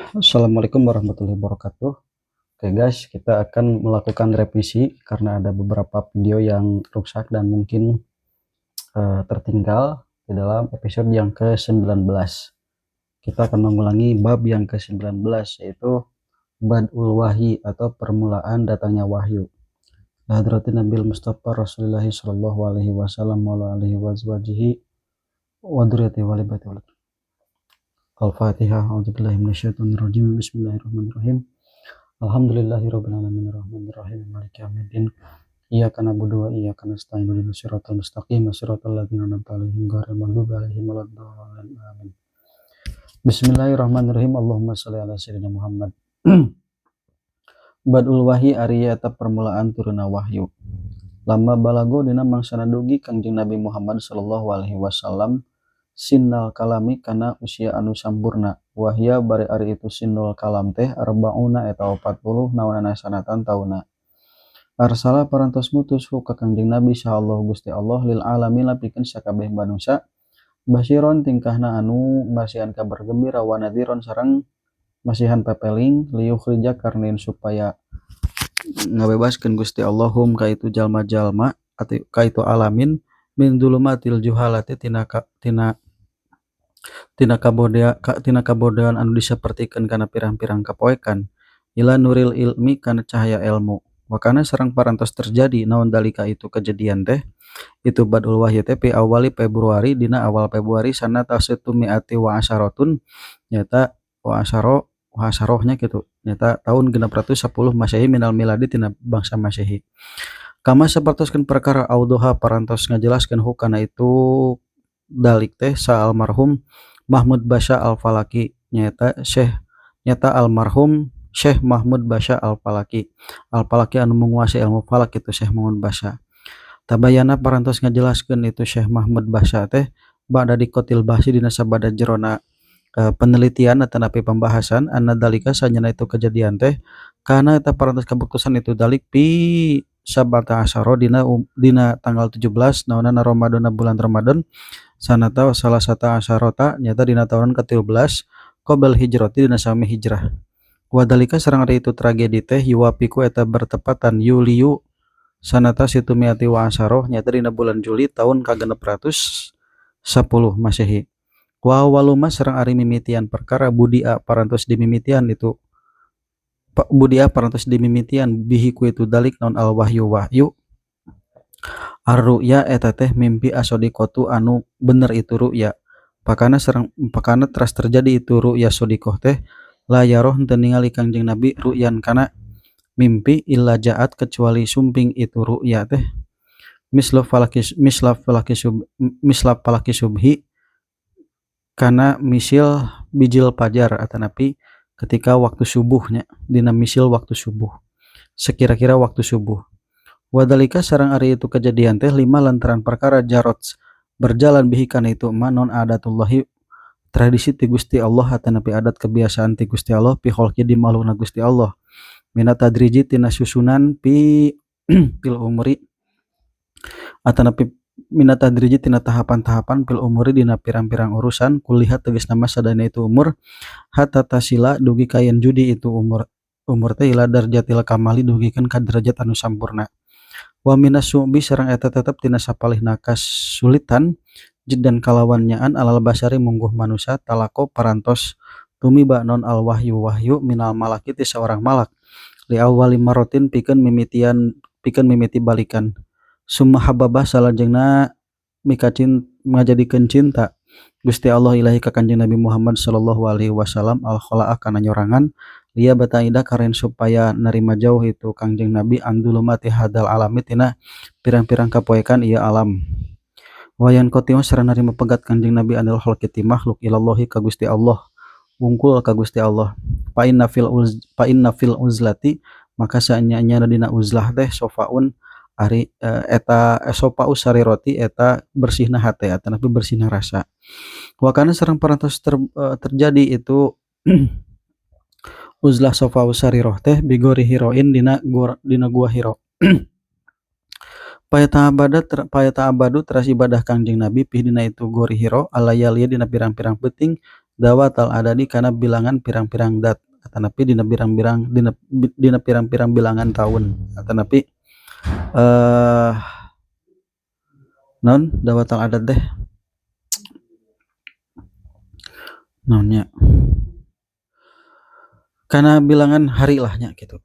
Assalamualaikum warahmatullahi wabarakatuh. Oke guys, kita akan melakukan revisi karena ada beberapa video yang rusak dan mungkin tertinggal di dalam episode yang ke-19. Kita akan mengulangi bab yang ke-19, yaitu Badul Wahyi atau permulaan datangnya wahyu. Hadratin Nabil Mustafa Rasulullah sallallahu alaihi wasallam wa alihi wazwajihi wa dzurriyyati walibati wal Al-Fatihah. A'udzubillahi minasyaitonirrajim. Bismillahirrahmanirrahim. Alhamdulillahirabbil alamin arrahmanirrahim maliki yaumiddin. Iyyaka na'budu wa iyyaka nasta'in ihdinas siratal mustaqim siratal ladzina an'amta 'alaihim ghairil maghdubi 'alaihim waladdallin. Amin. Bismillahirrahmanirrahim. Allahumma shalli ala sayyidina Muhammad. Badul wahyi ari eta permulaan turuna wahyu. Lama balago dina mangsana dugi Kangjeng Nabi Muhammad sallallahu alaihi wasallam sinnal kalami kana usia anu sampurna. Wahya bari ari itu sinnul kalam teh arbauna eta 40 naonana sanatan tauna. Arsala parantos mutus ka Kangjeng Nabi sallallahu Gusti Allah lil alamin lapikeun sakabeh manusia basyiron tingkahna anu masihan kabar gembira wa nadhiron sareng masihan pepeling liyukhrija karnin supaya ngabebaskeun Gusti Allahum ka itu jalma-jalma atau ka itu alamin min dulumatil juhalati tina kabodohan anu disapertikeun kana pirang-pirang kapoekan ila nuril ilmi kana cahaya ilmu. Wakana sareng parantos terjadi naon dalika itu kejadian teh itu badul wahyu teh pi awali Februari dina awal Februari sanata situmiati wa asyaratun nyata wa asarohnya gitu nyata tahun 610 Masehi minal miladi tina bangsa Masehi. Kama sapertoskeun perkara audoha parantos ngajelaskeun hukana itu dalik teh sa almarhum Mahmud Basya Al-Falaki nyata almarhum Syekh Mahmud Basya Al-Falaki anu menguasai ilmu falak itu Syekh Mahmud Basya. Tabayana parantos ngajelaskeun itu Syekh Mahmud Basya teh ba'da dikotil bahsi dina sabada jerona penelitian atau napi pembahasan anna dalika sanyana itu kejadian teh karena eta parantos kabuktosan itu dalik pi sabata asyara dina tanggal 17 naonana Ramadan bulan Ramadan sanata salah sata asyarata nyata dina tahun ke-13 qabel hijrati dina sami hijrah. Wadalika sareng ari itu tragedi teh yuwapiku eta bertepatan Yuliu sanata situmiati wa asyara nyata dina bulan Juli tahun ka-610 Masehi. Wa waluma sareng ari mimitian perkara budia parantos dimimitian bihi ku itu dalik non al wahyu ar-ru'ya eta teh mimpi asodikotu anu bener itu ru'ya. Pakana teras terjadi itu ru'ya sodikoh teh la yaroh henteu ningali Kangjeng Nabi ru'yan kana mimpi illa ja'at kecuali sumping itu ru'ya teh mislaf falaki subhi kana misil bijil pajar atanapi ketika waktu subuhnya dina misil waktu subuh sekira-kira waktu subuh. Wadalika sareng ari itu kejadian teh lima lantaran perkara jarot berjalan bihi kana itu non adatullahi tradisi ti Gusti Allah atanapi adat kebiasaan ti Gusti Allah pi kholqi di makhlukna Gusti Allah minat tadriji tina susunan pi pil umri atanapi minat tadriji tina tahapan-tahapan pil umuri dina pirang-pirang urusan kulihat tegas nama sadana itu umur hatta tasila dugi kayen judi itu umur teh ila darjatil kamali dugikeun ka derajat anu sampurna. Wa minas su'bi sareng eta tetep tina sapalihna kasulitan jiddan kalawannyaan alal basari mungguh manusia talako parantos tumiba non al wahyu minal malaki ti seorang malak li awwali marotin pikeun mimiti balikan summa hababah salajengna ngajadikeun cinta Gusti Allah ilahi ka Kanjeng Nabi Muhammad sallallahu alaihi wasallam al khala'a kana nyorangan liya bataida karen supaya nerima jauh itu Kangjeng Nabi andulumati hadal alami tina pirang-pirang kapoekan ieu alam. Wayan kotiwa sareng narima pegat Kanjeng Nabi anil khalqi makhluk ilallahi ka Gusti Allah wungkul ka Gusti Allah. Fa inna fil uzlati maka saenya dina uzlah teh sofaun ari eta sopau sariroti eta bersihna hate atanapi bersihna rasa. Wakana sareng parantos terjadi itu uzlah sofau sariroh teh bigori hiroin dina gua hiro. Payata abadu teras ibadah Kangjeng Nabi pih dina itu gori hiro alayaliya dina pirang-pirang peuting dawatal adadi kana bilangan pirang-pirang dat atanapi dina pirang-pirang bilangan tahun atanapi eh non dawatal adat deh naonnya kana bilangan hari lahnya gitu.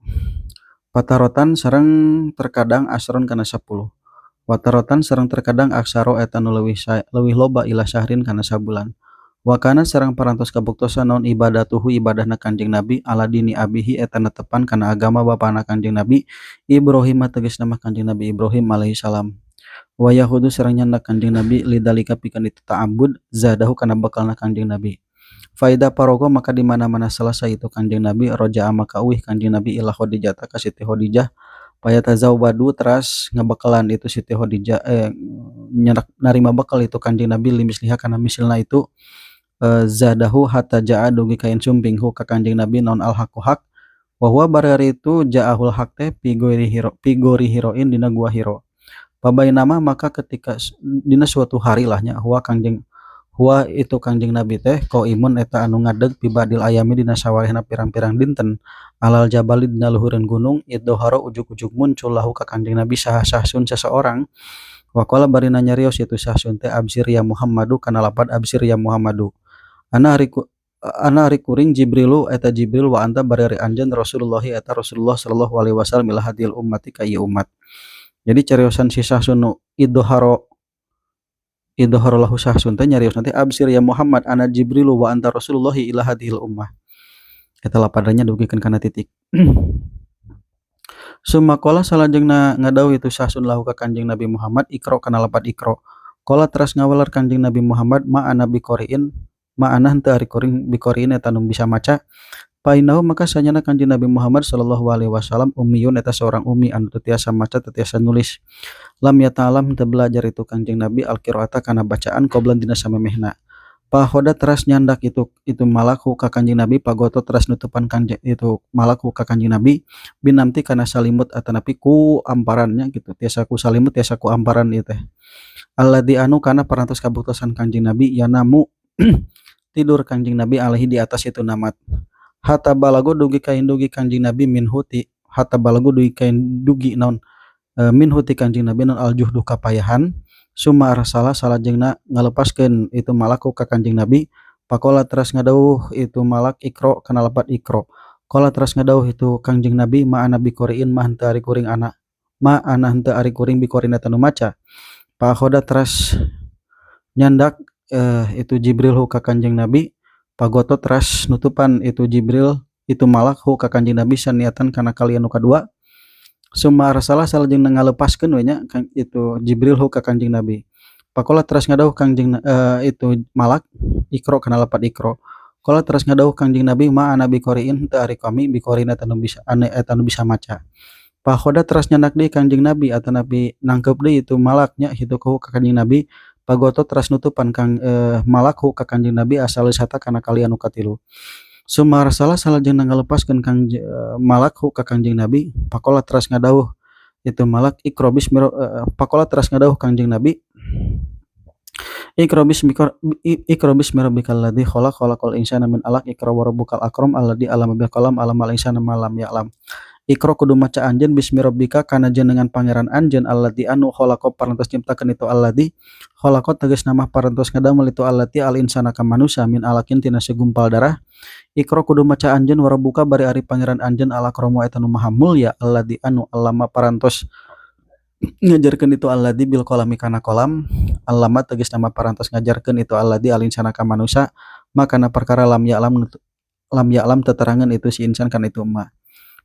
Patarotan sareng terkadang asron kana 10. Watarotan sareng terkadang aksaro eta nu leuwih loba ila syahrin kana sabulan. Wa kana sareng parantos kabuktosan naon ibadatuhu ibadahna Kanjeng Nabi ala dini abihi eta netepan kana agama bapana Kanjeng Nabi Ibrahim tegasna mah Kanjeng Nabi Ibrahim alaihi salam. Wa yahudu sareng nyanda Kanjeng Nabi lidalika pikeun itu ta'abbud zadahu kana bekalna Kanjeng Nabi. Faida parogo maka di mana-mana selesai itu Kanjeng Nabi roja'a maka uih Kanjeng Nabi ila Khadijah ka Siti Khadijah paya tazawwadu teras ngabekalan itu Siti Khadijah narima bekal itu Kanjeng Nabi limisliha kana misilna itu zadahu hatta ja'a dugi kain sumping hu ka Kanjeng Nabi non al haqu haq wa huwa barari itu ja'ahul haq teh pigori hiroin dina gua hiro. Pabainama maka ketika dina suatu hari lahnya huwa itu Kanjeng Nabi teh imun eta anu ngadeg pibadil ayami dina sawarehna pirang-pirang dinten alal jabali dina luhureun gunung iddoharo ujug-ujug muncul lahu ka Kanjeng Nabi sahsun seseorang waqala bari nyarios itu sahsun teh absir ya Muhammadu kana lapad absir ya Muhammadu ana ari kuring Jibrilu eta Jibril wa anta bari anjeun Rasulullah eta Rasulullah sallallahu alaihi wasallam ila hadil ummati ka ieu umat. Jadi cariosan si sahsun nu iddoharo lahu sahsun teh nyarios nanti absir ya Muhammad ana Jibrilu wa anta Rasulullahi ila hadhil ummah eta lapadanya dugikeun kana titik. Summa qala salajengna ngadawuh itu sahsun lahu ka Kanjeng Nabi Muhammad ikro kana lapad ikro. Qala teras ngawelar Kanjeng Nabi Muhammad ma'ana biqoriin ma'ana henteu ari kuring biqoriin eta nu bisa maca. Painahu maka sanyana Kanjeng Nabi Muhammad sallallahu alaihi wasallam ummiyun eta seorang ummi anu teu tiasa maca teu tiasa nulis. Lam yata'alam teu belajar itu Kanjeng Nabi al-qiraata kana bacaan qoblan dina samemehna. Pahoda teras nyandak itu malaku ka Kanjeng Nabi pagoto teras nutupan Kanjeng itu malaku ka Kanjeng Nabi binamti kana salimut atanapi ku amparannya gitu tiasa ku salimut tiasa ku amparan ieu teh. Alladzi anu kana parantos kabuktosan Kanjeng Nabi yanamu tidur Kanjeng Nabi alaihi di atas itu namat. Hatta balago dugi kain dugi Kanjeng Nabi minhuti hatta balago dugi kain dugi naon minhu ti Kanjeng Nabi non aljuhdu kapayahan summa arsala salajengna ngalepaskeun itu malaku ka Kanjeng Nabi pakola teras ngadawuh itu malak ikro kana lapat ikro kola teras ngadawuh itu Kanjeng Nabi ma ana biqoriin mah henteu ari kuring ana ma ana henteu ari kuring biqorina tanu maca pakhoda teras nyandak itu Jibril hu ka Kanjeng Nabi pagoto teras nutupan itu Jibril itu malak hu ka Kanjeng Nabi saniatan kana kali anu kadua. Summa arsalah salajengna ngalepaskeun we nya itu Jibril hu ka Kanjeng Nabi. Pakola teras ngadawuh Kanjeng itu malak ikro kana lapat ikro. Qala teras ngadawuh Kanjeng Nabi ma ana biqoriin teu ari kami biqorina eta nu bisa maca. Pakhoda teras nyandak deui Kanjeng Nabi atanapi nangkep deui itu malaknya hitu hu ka Kanjeng Nabi pagoto teras nutupan malak hu ka Kanjeng Nabi asal wisata kana kali anu katilu. Summa arsalah salajengna ngalepaskeun malak hu ka Kanjeng Nabi pakola teras ngadawuh itu malak pakola teras ngadawuh Kanjeng Nabi ikro bismi rabbikal ladzi khalaqal insana min alaq ikra wa rabbukal akram alladzi 'allama bil qalam 'allamal insana ma lam ya'lam. Ikro kudu maca anjeun bismi rabbika kana jenengan pangeran anjeun alladzi anu khalaqa parantos nyiptakeun itu alladzi khalaqa tegasna mah parantos ngadamel itu alladzi al insana ka manusia min alakin tina segumpal darah. Ikro kudu maca anjeun warabuka bari ari pangeran anjeun al-akramu eta nu maha mulya alladzi anu allama parantos ngajarkeun itu alladzi bil qalami kana qalam allama tegas nama parantos ngajarkeun itu alladzi al insana ka manusia makana perkara lam ya'lam teterangan itu si insan kana itu mah.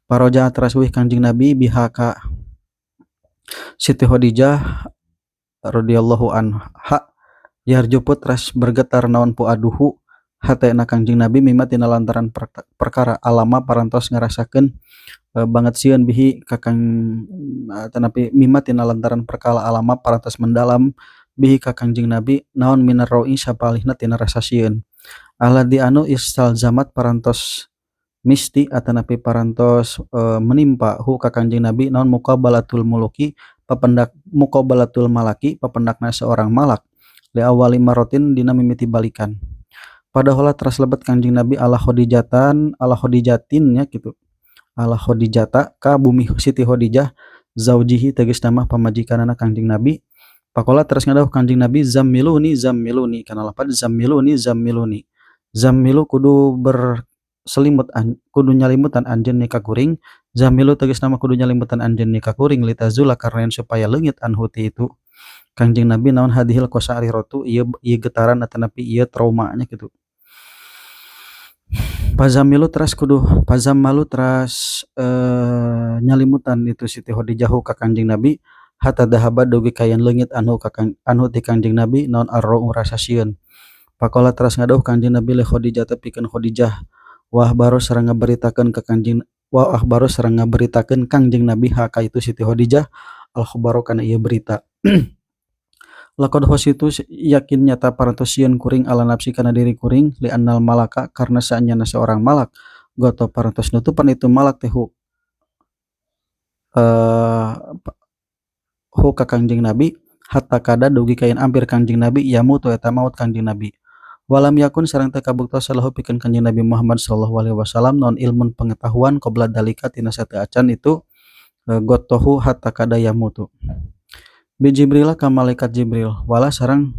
Paroja teras wih Kanjeng Nabi bihaka Siti Khadijah radhiyallahu anha yarjuput teras bergetar naon pu aduhu hatena Kanjeng Nabi mimma tina lantaran perkara alama parantos ngarasakeun banget sieun bihi kakang tanapi mimma tina lantaran perkara alama parantos mendalam bihi ka Kanjeng Nabi naon minar rawi sapalihna tina rasa sieun alladzi anu istalzamat parantos misti atanapi parantos menimpa hu ka Kanjeng Nabi naon muqabalatul muluki muqabalatul malaki papendakna seorang malak li awali marotin dina mimiti balikan. pada heula teras lebet Kangjeng Nabi ala Khadijatin nya kitu, ala Khadijata ka bumi Siti Khadijah zaujihi tegas nama pamajikanana Kangjeng Nabi. Pakola terus ngadawuh Kangjeng Nabi zammiluni zammiluni kana lafaz zammiluni zammiluni. Zammilu kudu kudu nyalimutan anjeun ni ka kuring. Zammilu tegas nama kudu nyalimutan anjeun ni ka kuring litazula karena supaya leungit anhu ti itu. Kangjeng Nabi naon hadhil qasa'iratu ieu getaran atanapi ieu trauma nya kitu. Pazammalu teras nyalimutan itu Siti Khadijah ka Kangjeng Nabi hatta dahaba dugi kayan leungit anhu ti Kangjeng Nabi naon ar-ra'u rasa sieun. Pakola teras ngadawuh Kangjeng Nabi li Khadijah pikeun Khadijah wah baros sareng ngabaritakeun Kangjeng Nabi ka itu Siti Khadijah al khabaru kana ieu berita. Laqad khasitu yakin nyata parantos sieun kuring ala nafsi kana diri kuring li annal malaka karna saenyana seorang malak goto parantos nutupan itu malak teh hu ka Kangjeng Nabi hatta kada dugi kayan ampir Kangjeng Nabi yamutu eta maut Kangjeng Nabi. Walam yakun sareng teu kabuktos salahu pikeun Kangjeng Nabi Muhammad sallallahu alaihi wasallam naon ilmun pengetahuan qabla dalika tina sateu acan itu gotohu hatta kada yamutu. Bi Jibril ka malaikat Jibril wala sareng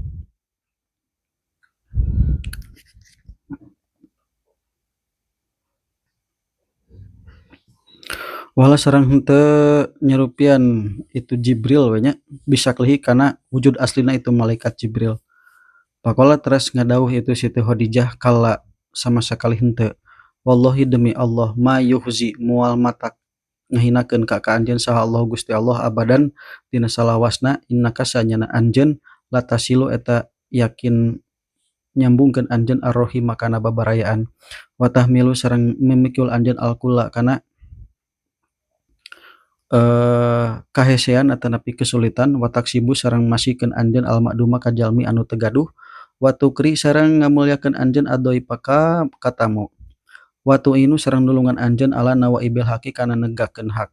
henteu nyerupian itu Jibril we nya bisaklihi kana wujud aslina itu malaikat Jibril. Pakola teras ngadawuh itu Siti Khadijah kala sama sakali henteu. Wallahi demi Allah ma yuhzi moal matak ngahinakeun ka anjeun saha Allah Gusti Allah abadan tina salawasna innaka sanyana anjeun latasilu eta yakin nyambungkeun anjeun ar-rahima kana babarayaan wa tahmilu sareng memikul anjeun al-kulla kana kahesean atanapi kesulitan wa taksibu sareng masihkeun anjeun al-ma'duma ka jalmi anu teu gaduh wa tukri sareng ngamulyakeun anjeun ad-dhaifa ka tamu wa tu'inu sareng nulungan anjeun ala nawaibil haqi kana negakeun hak.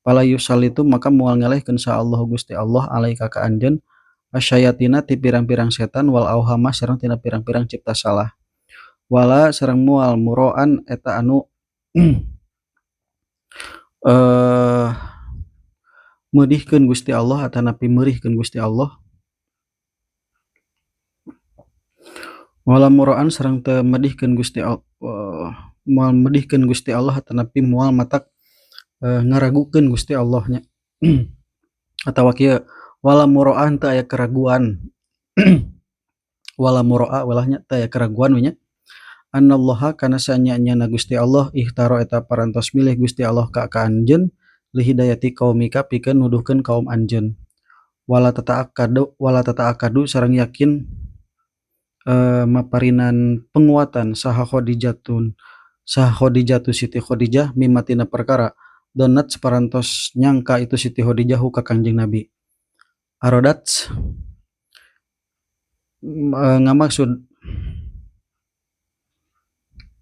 Pala yusallitu maka moal ngelehkeun sa Allah Gusti Allah alaika ka anjeun asyayatina ti pirang-pirang setan wal auhama sareng tina pirang-pirang cipta salah. Wala sareng moal muroan eta anu meudihkeun Gusti Allah atanapi meurihkeun Gusti Allah. Wala muroan sareng teu medihkeun Gusti Allah moal medihkeun Gusti Allah atanapi moal matak ngaragukeun Gusti Allah nya. Atawa kieu wala muroan teu aya keraguan wala muroa walahnya teu aya keraguan we nya annallaha kana sanyana Gusti Allah ikhtaro eta parantos milih Gusti Allah ka anjeun li hidayati qaumika pikeun nuduhkeun kaum anjeun. Wala tata'akadu sareng yakin maparinan penguatan saha Khadijatu Siti Khadijah mimatina perkara donat separantos nyangka itu Siti Khadijah ka Kangjeng Nabi. Arodat ngamaksud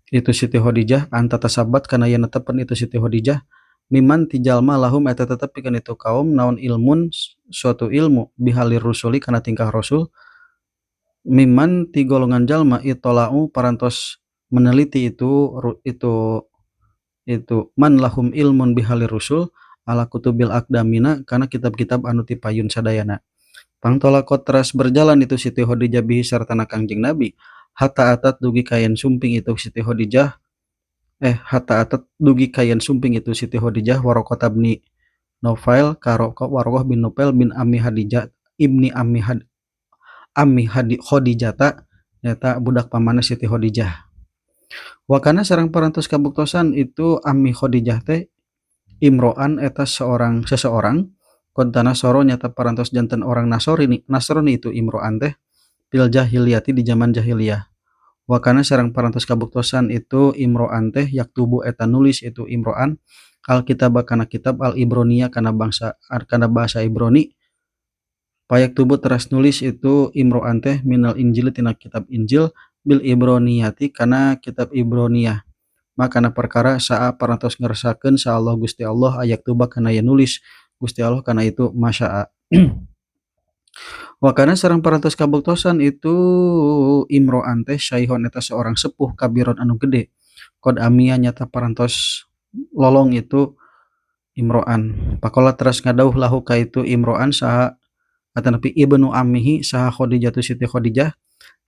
itu Siti Khadijah anta tasabat kana yen netepen itu Siti Khadijah miman ti jalma lahum eta tetep pikeun itu kaum naon ilmun suatu ilmu bihalir rusuli kana tingkah rasul miman ti golongan jalma itolau parantos meneliti itu man lahum ilmun bihalir rusul ala kutubil akdamina kana kitab-kitab anu ti payun sadayana. Pangtolakot teras berjalan itu Siti Khadijah bihi sartana Kangjeng Nabi hatta atat dugi kayan sumping itu Siti Khadijah Waraqah bin Naufail Waraqah bin Naufail bin Ammi Khadijah ibni Ammi Khadijata nyata budak pamanah Siti Khadijah. Wakana sareng parantos kabuktosan itu Ammi Khadijah teh imro'an eta seseorang kontana soro nyata parantos janten orang Nasrani itu imro'an teh fil jahiliyati di zaman jahiliyah. Wakana sareng parantos kabuktosan itu imro'an teh yaktubu eta nulis itu imro'an alkitab kana kitab al-ibroniyah kana bahasa Ibrani. Payak tubuh teras nulis itu imro'an teh minal injil tina kitab Injil bil ibroniyati kana kitab Ibroniyah. Makana perkara saa parantos ngerasakeun sa Allah Gusti Allah ayak tuba kana ya nulis Gusti Allah kana itu masya'a. Wa kana sareng parantos kabuktosan itu imro'an teh syaihon eta seorang sepuh kabiron anu gede. Qad amia nyata parantos lolong itu imro'an. Faqala teras ngadauh lahu ka itu imro'an saha atanapi ibnu ammihi saha Khadijah tu Siti Khadijah,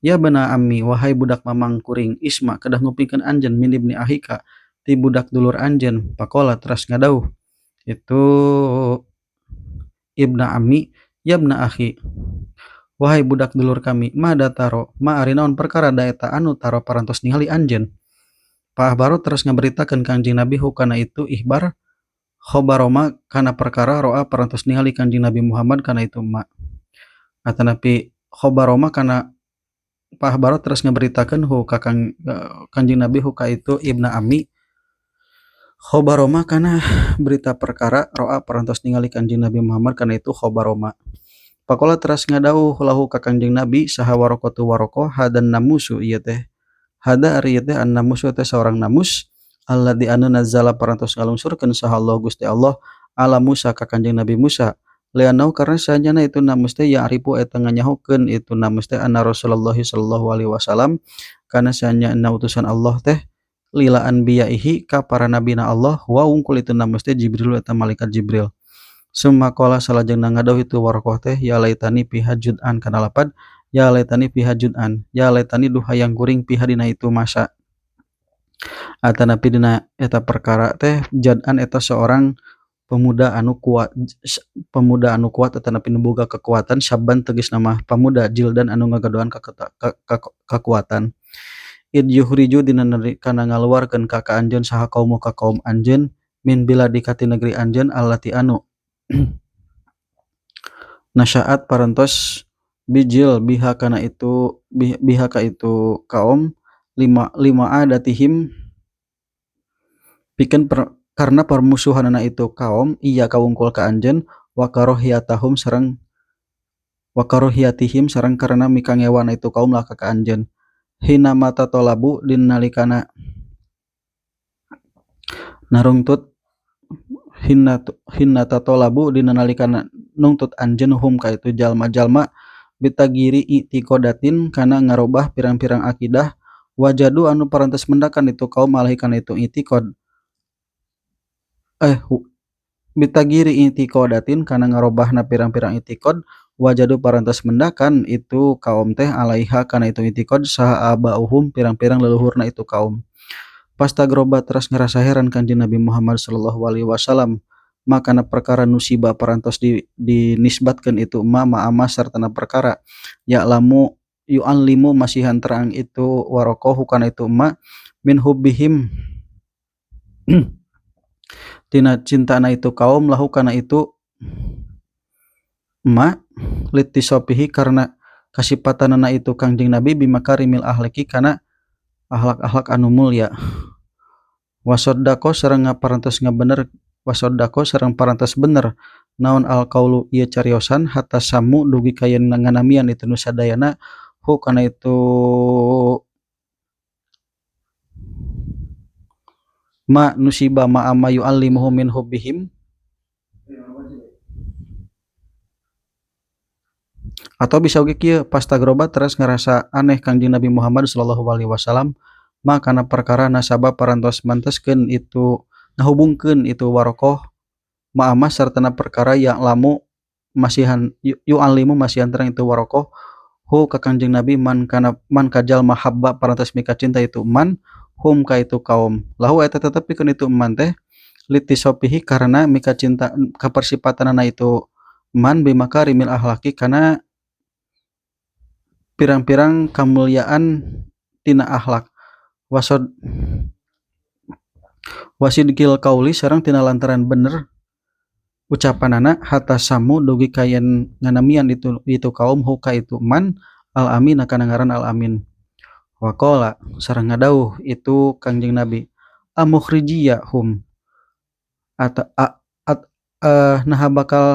"Ya bana ammi, wahai budak mamang kuring, isma kedah ngupingkeun anjeun min ibni ahika ti budak dulur anjeun." Faqala teras ngadauh itu ibna ammi, "Ya ibna akhi, wahai budak dulur kami, mada taro, ma ari naon perkara da eta anu taro parantos ningali anjeun." Pak Ahbaro terus ngaberitakeun Kangjeng Nabi hukana itu ihbar khobaroma kana perkara roa parantos ningali Kangjeng Nabi Muhammad kana itu ma. Atanapi khobaroma kana Pak Ahbaro terus ngaberitakeun hu ka Kangjeng Nabi huka itu ibna ammi khobaroma kana berita perkara roa parantos ningali Kangjeng Nabi Muhammad kana itu khobaroma. Pakola teras ngadauh lahu ka Kangjeng Nabi saha Waroqatu Waroqah hadan namusu ieu teh. Hada ari ieu teh an namusu teh seorang namus alladzi anu nazzala parantos ngalungsurkeun saha Allah Gusti Allah ala Musa ka Kanjeng Nabi Musa. Lianau karena sahaja itu namus teh ya'rifu eta nganyahokeun itu namus teh anna Rasulullah sallallahu alaihi wasallam kana sahaja utusan Allah teh lila anbiyaihi ka para nabina Allah wa ungkul itu namus teh Jibril eta malaikat Jibril. Summa qala salajengna ngadauh itu Waroqah teh ya laitani piha jud'an kana lapad ya laitani piha jud'an ya laitani duh hayang kuring piha dina itu masa. Atanapi dina eta perkara teh jad'an eta seorang pemuda anu kuat atanapi nu boga kekuatan sabban tegasna mah pamuda jildan anu ngagadoan kakuatan. Id yuhriju dina kana ngaluarkeun ka anjeun saha kaum ka kaum anjeun min biladi ka ti negeri anjeun allati anu nasya'at parantos bijil biha kana itu biha ka itu kaum lima adatihim pikeun karena permusuhanna itu kaum iya kawungkul ka anjeun wa karohiyatahum sareng wa karohiyatihim sareng karena mikangewan itu kaum lah ka anjeun. Hina mata tolabu dina nalikana narungtut hinna tatolabu dina nalikana nungtut anjeun hum ka itu jalma-jalma bitagiri i'tiqadatin kana ngarobah pirang-pirang akidah wajadu anu parantos mendakan itu kaum alaihi kana itu i'tiqad bitagiri i'tiqadatin kana ngarobahna pirang-pirang i'tiqad wajadu parantos mendakan itu kaum teh alaiha kana itu i'tiqad saha abauhum pirang-pirang leluhurna itu kaum. Pastagroba teras ngerasa heran Kanjeng Nabi Muhammad sallallahu alaihi wasallam makana perkara nusiba parantos dinisbatkeun itu ma sartana perkara ya'lamu yu'allimu masihan terang itu Waroqah kana itu ma min hubbihim tina cintana itu kaum lahu kana itu ma litisopihi karena kasipatanana itu Kangjeng Nabi bimakarimil ahlaki kana akhlak-akhlak anu mulya. Wasoddaqo sareng parantos ngabener wasoddaqo sareng parantos bener naon alqaulu ieu cariosan hatta samu dugi ka yen nganamian itu nu sadayana hu kana itu ma nusiba ma amma yu'allimuhu min hubbihim atau bisa oge kieu pastagroba teras ngarasa aneh Kangjeng Nabi Muhammad sallallahu alaihi wasallam makana perkara nasaba parantos manteskeun itu ngahubungkeun itu Waroqah ma'amah sartana perkara yang lamu masihan yu'allimu masihan terang itu Waroqah hu ka Kangjeng Nabi man kajal mahabba parantos mika cinta itu man hum ka itu kaum lahu eta tetepikeun itu man teh litisopihi karena mika cinta kapersipatanana itu man bimakarimil ahlaki kana pirang-pirang kamulyaan tina akhlak wasidqil qauli sareng tina lantaran bener ucapanana hatta samu dugi ka yen nganamian itu kaum hu ka itu man al amin kana ngaran al amin. Waqala sareng ngadauh itu Kangjeng Nabi amukhrijiyahum nah bakal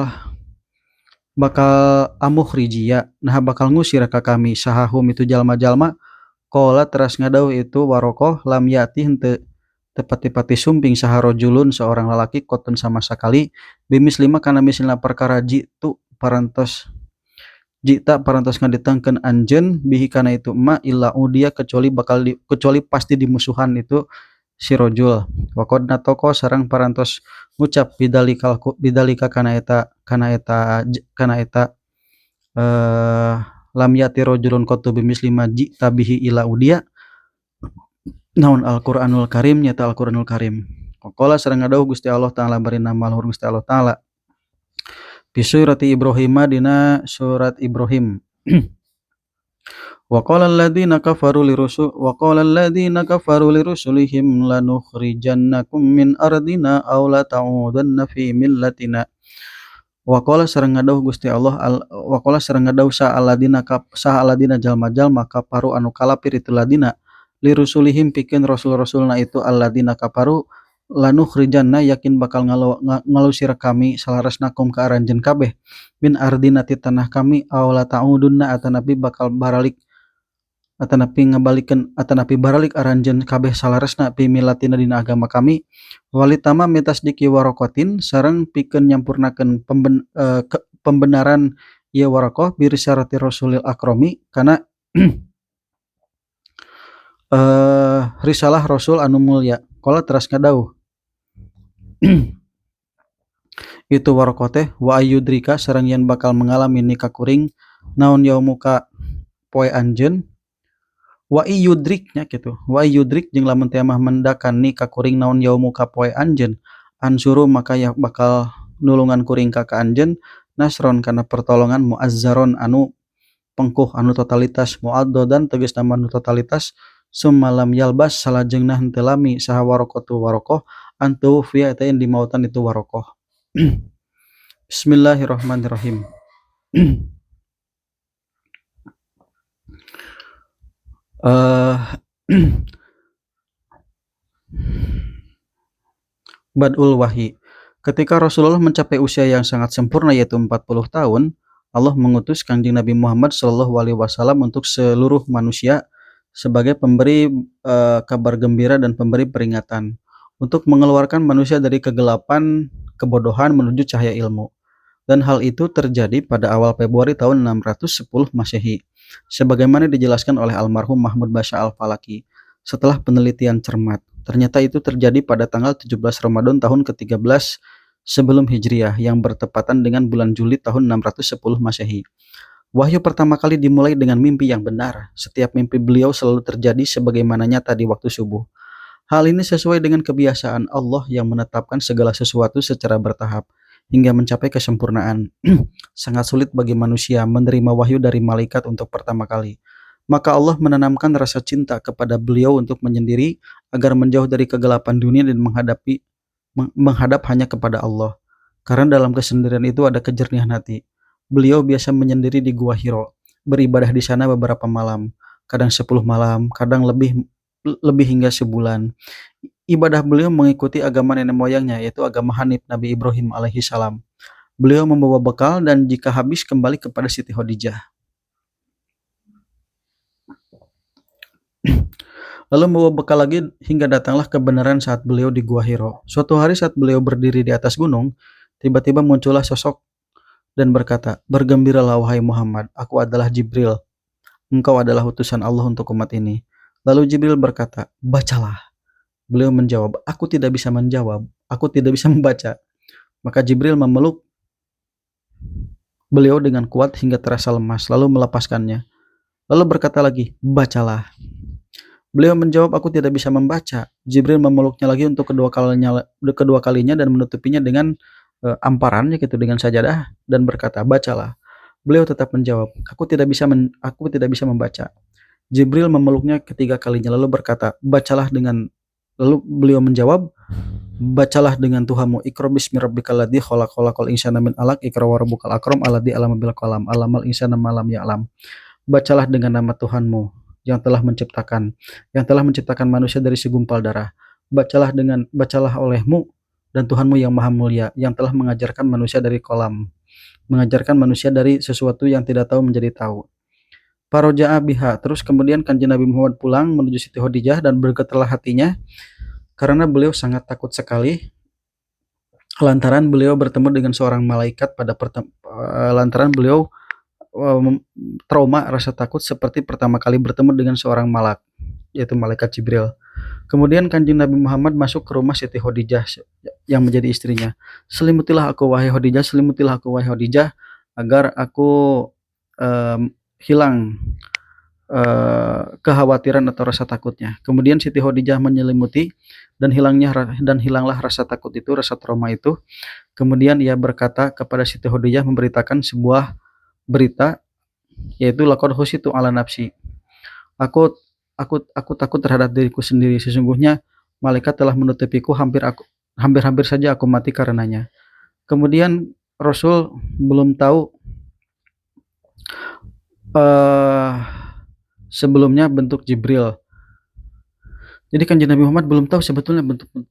amukhrijiya nah bakal ngusir ka kami sahahum itu jalma-jalma. Qala teras ngadauh itu Waroqah lam yati henteu tepati-pati sumping saha rajulun seorang lalaki qotun sama sakali bimis lima kana misilna perkara jitu parantos jita parantos ngadetengkeun anjeun bihi kana itu ma illa udia kecuali pasti dimusuhan itu si rojul wa qad natoko sareng parantos ngucap bidalika kana eta lam yati rajulun qattu bimisli ma jita bihi illa udia naon Al-Qur'anul Karim nyata Al-Qur'anul Karim. Qala sareng ngadawuh Gusti Allah Ta'ala bari nama luhur Gusti Allah Ta'ala fi surati Ibrahim dina surat Ibrahim. Wa qala alladziina kafaru lirusulihim lanukhrijannakum min ardina aw la ta'udanna fi millatina. Wa qala sareng ngadawuh Gusti Allah wa qala sareng ngadawuh saha alladzina jalma-jalma kafaru anu kalapir itu ladina lirusulihim pikeun rasul-rasulna itu alladzina kafaru lanukhrijanna yakin bakal ngalusir kami salaresnakum ka aranjeun kabeh min ardina ti tanah kami aw la ta'udunna atanapi bakal baralik atanapi baralik aranjeun kabeh salaresna pi millatina dina agama kami walitama mitasdiki warokotin sareng pikeun nyampurnakeun pembenaran ieu warokoh birisyarati rasulil akrami kana risalah rasul anu mulya. Qala teras ngadawuh itu warokoh teh wa ayyudrika sareng yen bakal mengalami nikah kuring naon yaumuka poe anjeun wa iyudriknya gitu wa iyudrik jeung lamun teh mah mendakan nikah kuring naon yaumuka poe anjeun ansuru maka ya bakal nulungan kuring ka anjeun nasron kana pertolongan muazzaron anu pengkuh anu totalitas muaddodan tegasna anu totalitas summalam yalbas salajengna henteu lami saha warokoh antu fiya eta yang dimautan itu warokoh. Bismillahirrahmanirrahim. Badul Wahyi. Ketika Rasulullah mencapai usia yang sangat sempurna yaitu 40 tahun, Allah mengutus Kanjeng Nabi Muhammad SAW untuk seluruh manusia sebagai pemberi kabar gembira dan pemberi peringatan untuk mengeluarkan manusia dari kegelapan kebodohan menuju cahaya ilmu. Dan hal itu terjadi pada awal Februari tahun 610 Masehi, sebagaimana dijelaskan oleh almarhum Mahmud Basha Al-Falaki. Setelah penelitian cermat, ternyata itu terjadi pada tanggal 17 Ramadan tahun ke-13 sebelum Hijriah yang bertepatan dengan bulan Juli tahun 610 Masehi. Wahyu pertama kali dimulai dengan mimpi yang benar. Setiap mimpi beliau selalu terjadi sebagaimana nyata di waktu subuh. Hal ini sesuai dengan kebiasaan Allah yang menetapkan segala sesuatu secara bertahap hingga mencapai kesempurnaan. Sangat sulit bagi manusia menerima wahyu dari malaikat untuk pertama kali. Maka Allah menanamkan rasa cinta kepada beliau untuk menyendiri agar menjauh dari kegelapan dunia dan menghadap hanya kepada Allah. Karena dalam kesendirian itu ada kejernihan hati. Beliau biasa menyendiri di Gua Hiro, beribadah di sana beberapa malam, kadang 10 malam, kadang lebih hingga sebulan. Ibadah beliau mengikuti agama nenek moyangnya, yaitu agama Hanif Nabi Ibrahim alaihi salam. Beliau membawa bekal dan jika habis kembali kepada Siti Khadijah. Lalu membawa bekal lagi hingga datanglah kebenaran saat beliau di Gua Hiro. Suatu hari saat beliau berdiri di atas gunung, tiba-tiba muncullah sosok dan berkata, "Bergembiralah wahai Muhammad, aku adalah Jibril. Engkau adalah utusan Allah untuk umat ini." Lalu Jibril berkata, "Bacalah." Beliau menjawab, "Aku tidak bisa menjawab, aku tidak bisa membaca." Maka Jibril memeluk beliau dengan kuat hingga terasa lemas, lalu melepaskannya. Lalu berkata lagi, "Bacalah." Beliau menjawab, "Aku tidak bisa membaca." Jibril memeluknya lagi untuk kedua kalinya dan menutupinya dengan amparannya gitu, dengan sajadah dan berkata, "Bacalah." Beliau tetap menjawab, aku tidak bisa membaca." Jibril memeluknya ketiga kalinya lalu berkata, lalu beliau menjawab, "Bacalah dengan Tuhanmu. Iqra bismi rabbikal ladzi khalaq, khalaqal insana min 'alaq, iqra wa rabbukal akram alladzi 'allama bil qalam, 'allamal insana ma lam ya'lam." Bacalah dengan nama Tuhanmu yang telah menciptakan manusia dari segumpal darah. Bacalah olehmu dan Tuhanmu yang maha mulia yang telah mengajarkan manusia dari kolam, mengajarkan manusia dari sesuatu yang tidak tahu menjadi tahu. Paroja'a biha, terus kemudian Kanjeng Nabi Muhammad pulang menuju Siti Khadijah dan bergetarlah hatinya karena beliau sangat takut sekali lantaran beliau bertemu dengan seorang malaikat lantaran beliau trauma, rasa takut seperti pertama kali bertemu dengan seorang malak, yaitu malaikat Jibril. Kemudian Kanjeng Nabi Muhammad masuk ke rumah Siti Khadijah yang menjadi istrinya. "Selimutilah aku wahai Khadijah, selimutilah aku wahai Khadijah, agar aku hilang kekhawatiran atau rasa takutnya." Kemudian Siti Khadijah menyelimuti dan hilanglah rasa takut itu, rasa trauma itu. Kemudian ia berkata kepada Siti Khadijah, memberitakan sebuah berita, yaitu laqad khusyitu ala nafsi. Aku takut terhadap diriku sendiri. Sesungguhnya malaikat telah menutupiku, hampir saja aku mati karenanya. Kemudian Rasul belum tahu sebelumnya bentuk Jibril. Jadi Kanjeng Nabi Muhammad belum tahu sebetulnya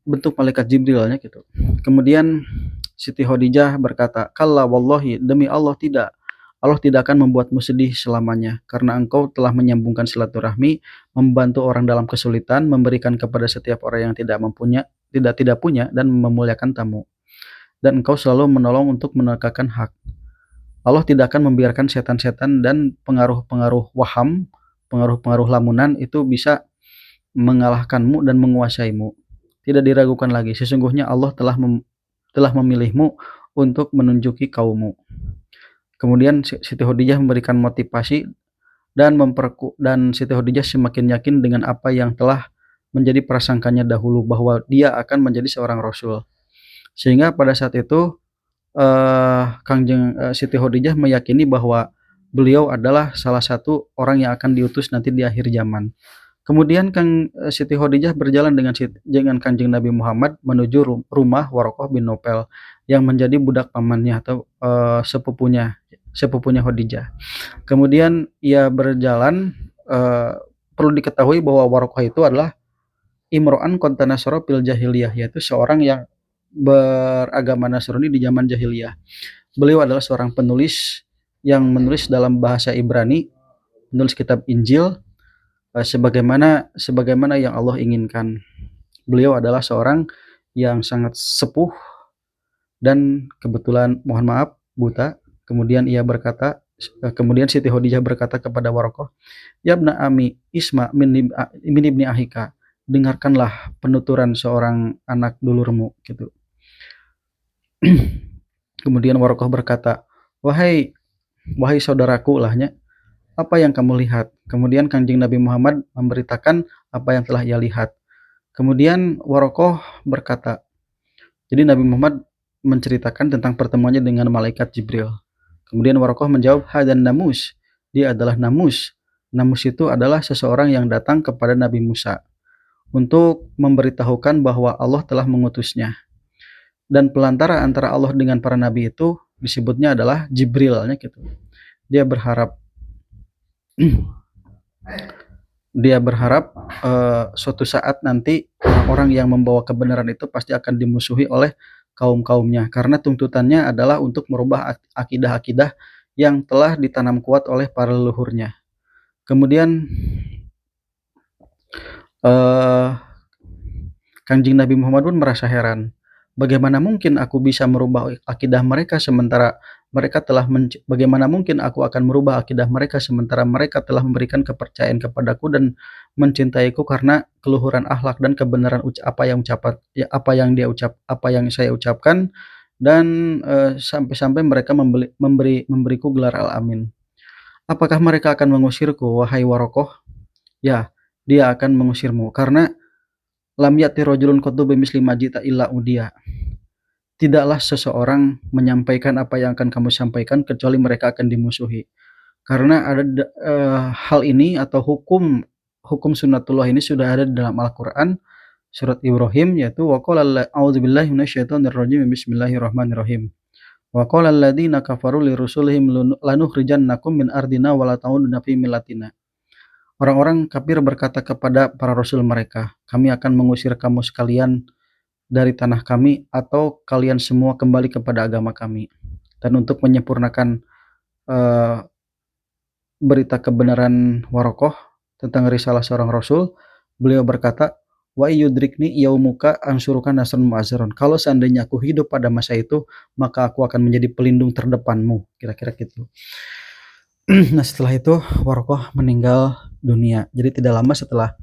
bentuk malaikat Jibrilnya gitu. Kemudian Siti Khadijah berkata, "Kalla wallahi, demi Allah tidak. Allah tidak akan membuatmu sedih selamanya, karena engkau telah menyambungkan silaturahmi, membantu orang dalam kesulitan, memberikan kepada setiap orang yang tidak punya, dan memuliakan tamu. Dan engkau selalu menolong untuk menegakkan hak. Allah tidak akan membiarkan setan-setan dan pengaruh-pengaruh waham, pengaruh-pengaruh lamunan itu bisa mengalahkanmu dan menguasaimu. Tidak diragukan lagi, sesungguhnya Allah telah memilihmu untuk menunjuki kaummu." Kemudian Siti Khadijah memberikan motivasi dan Siti Khadijah semakin yakin dengan apa yang telah menjadi prasangkanya dahulu, bahwa dia akan menjadi seorang rasul. Sehingga pada saat itu Siti Khadijah meyakini bahwa beliau adalah salah satu orang yang akan diutus nanti di akhir zaman. Kemudian Siti Khadijah berjalan dengan Kanjeng Nabi Muhammad menuju rumah Waraqah bin Naufal yang menjadi budak pamannya atau sepupunya Khadijah. Kemudian ia berjalan, perlu diketahui bahwa Waraqah itu adalah imro'an konta nasara fil jahiliyah, yaitu seorang yang beragama Nasrani di zaman jahiliyah. Beliau adalah seorang penulis yang menulis dalam bahasa Ibrani, menulis kitab Injil sebagaimana yang Allah inginkan. Beliau adalah seorang yang sangat sepuh dan kebetulan, mohon maaf, buta. Kemudian Siti Khadijah berkata kepada Waraqah, "Yabna ami, isma min ibni ahika." Dengarkanlah penuturan seorang anak dulurmu gitu. Kemudian Waraqah berkata, wahai saudaraku lahnya, apa yang kamu lihat? Kemudian Kanjeng Nabi Muhammad memberitakan apa yang telah ia lihat. Kemudian Waraqah berkata, jadi Nabi Muhammad menceritakan tentang pertemuannya dengan malaikat Jibril. Kemudian Waraqah menjawab, hadan namus, dia adalah namus. Namus itu adalah seseorang yang datang kepada Nabi Musa untuk memberitahukan bahwa Allah telah mengutusnya. Dan pelantara antara Allah dengan para nabi itu disebutnya adalah Jibril gitu. Dia berharap suatu saat nanti orang yang membawa kebenaran itu pasti akan dimusuhi oleh kaum-kaumnya, karena tuntutannya adalah untuk merubah akidah-akidah yang telah ditanam kuat oleh para leluhurnya. Kemudian Kanjeng Nabi Muhammad pun merasa heran. Bagaimana mungkin aku bisa merubah akidah mereka sementara mereka bagaimana mungkin aku akan merubah akidah mereka sementara mereka telah memberikan kepercayaan kepadaku dan mencintaiku karena keluhuran akhlak dan kebenaran apa yang saya ucapkan, dan sampai-sampai mereka memberiku gelar Al-Amin. Apakah mereka akan mengusirku, wahai Waraqah? Ya, dia akan mengusirmu, karena lam yati rajulun qattu bimisli ma jita illa udiya. Tidaklah seseorang menyampaikan apa yang akan kamu sampaikan kecuali mereka akan dimusuhi. Karena ada hal ini atau hukum sunnatullah ini sudah ada dalam Al-Qur'an surat Ibrahim, yaitu wa qala a'udzubillahi minasyaitonir rajim, bismillahirrahmanirrahim. Wa qala alladziina kafaru lirusulihim lanukhrijannakum min ardina wa la ta'uduna fi millatina. Orang-orang kafir berkata kepada para rasul mereka, kami akan mengusir kamu sekalian dari tanah kami atau kalian semua kembali kepada agama kami. Dan untuk menyempurnakan berita kebenaran Waraqah tentang risalah seorang rasul, beliau berkata, wa yudrikni yaumuka ansuruka nasran mu'azzaron. Kalau seandainya aku hidup pada masa itu, maka aku akan menjadi pelindung terdepanmu, kira-kira gitu. Nah, setelah itu Warokoh meninggal dunia. Jadi tidak lama setelah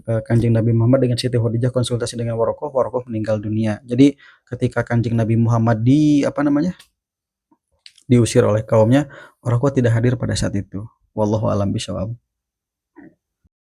Kanjeng Nabi Muhammad dengan Siti Khadijah konsultasi dengan Warokoh, Warokoh meninggal dunia. Jadi ketika Kanjeng Nabi Muhammad diusir oleh kaumnya, Warokoh tidak hadir pada saat itu. Wallahu alam bisawab.